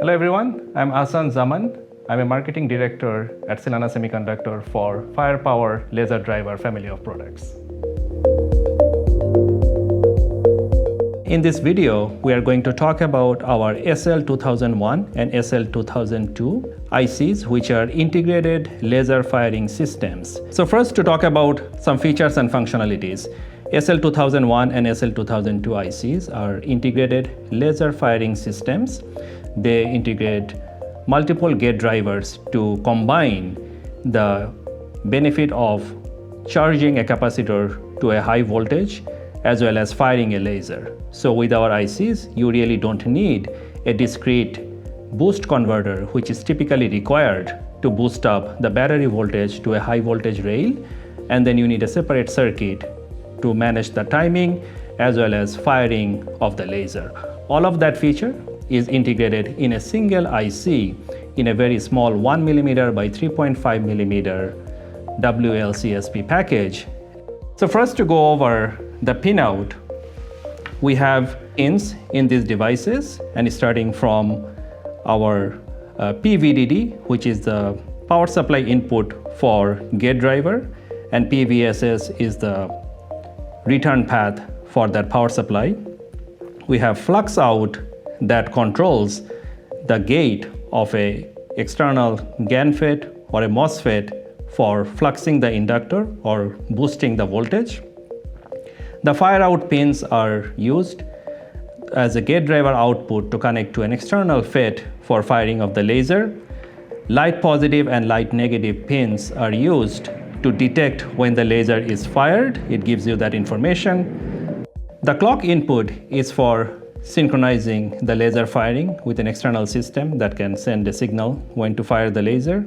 Hello everyone, I'm Ahsan Zaman. I'm a marketing director at Silana Semiconductor for FirePower laser driver family of products. In this video, we are going to talk about our SL2001 and SL2002 ICs, which are integrated laser firing systems. So first, to talk about some features and functionalities. SL2001 and SL2002 ICs are integrated laser firing systems. They integrate multiple gate drivers to combine the benefit of charging a capacitor to a high voltage as well as firing a laser. So with our ICs, you really don't need a discrete boost converter, which is typically required to boost up the battery voltage to a high voltage rail, and then you need a separate circuit to manage the timing as well as firing of the laser. All of that feature is integrated in a single IC in a very small 1mm by 3.5mm WLCSP package. So first, to go over the pinout, we have pins in these devices, and starting from our PVDD, which is the power supply input for gate driver, and PVSS is the return path for that power supply. We have flux out that controls the gate of a external GaN FET or a MOSFET for fluxing the inductor or boosting the voltage. The fire out pins are used as a gate driver output to connect to an external FET for firing of the laser. Light positive and light negative pins are used to detect when the laser is fired. It gives you that information. The clock input is for synchronizing the laser firing with an external system that can send a signal when to fire the laser.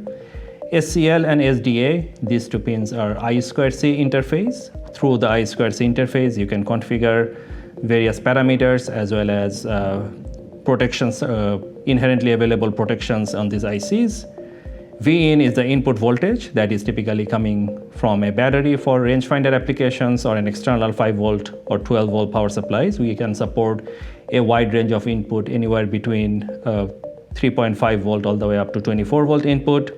SCL and SDA, these two pins are I2C interface. Through the I2C interface, you can configure various parameters as well as protections, inherently available protections on these ICs. Vin is the input voltage that is typically coming from a battery for rangefinder applications or an external 5 volt or 12 volt power supplies. We can support a wide range of input anywhere between 3.5 volt all the way up to 24 volt input.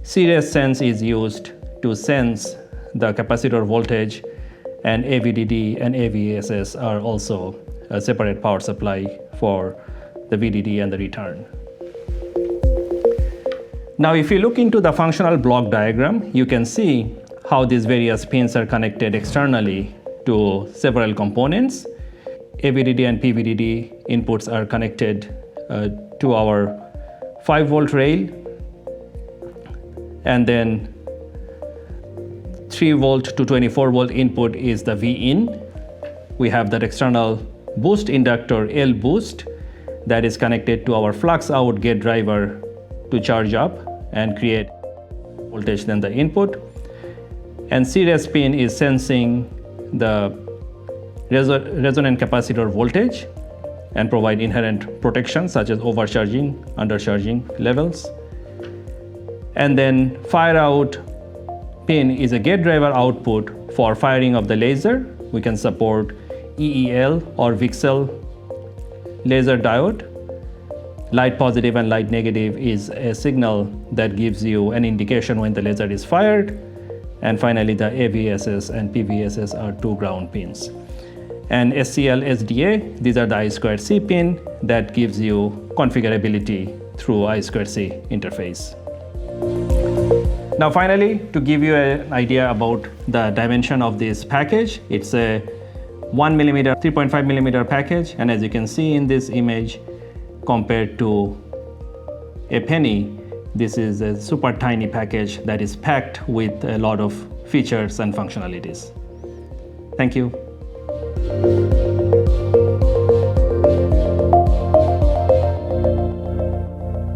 Series sense is used to sense the capacitor voltage, and AVDD and AVSS are also a separate power supply for the VDD and the return. Now, if you look into the functional block diagram, you can see how these various pins are connected externally to several components. AVDD and PVDD inputs are connected to our 5 volt rail, and then 3 volt to 24 volt input is the Vin. We have that external boost inductor L boost that is connected to our flux out gate driver to charge up and create voltage than the input. And series pin is sensing the resonant capacitor voltage and provide inherent protection such as overcharging, undercharging levels. And then fire out pin is a gate driver output for firing of the laser. We can support EEL or VCSEL laser diode. Light positive and light negative is a signal that gives you an indication when the laser is fired. And finally, the AVSS and PVSS are two ground pins. And SCL, SDA, these are the I2C pin that gives you configurability through I2C interface. Now finally, to give you an idea about the dimension of this package, it's a 1mm, 3.5mm package, and as you can see in this image, compared to a penny, this is a super tiny package that is packed with a lot of features and functionalities. Thank you.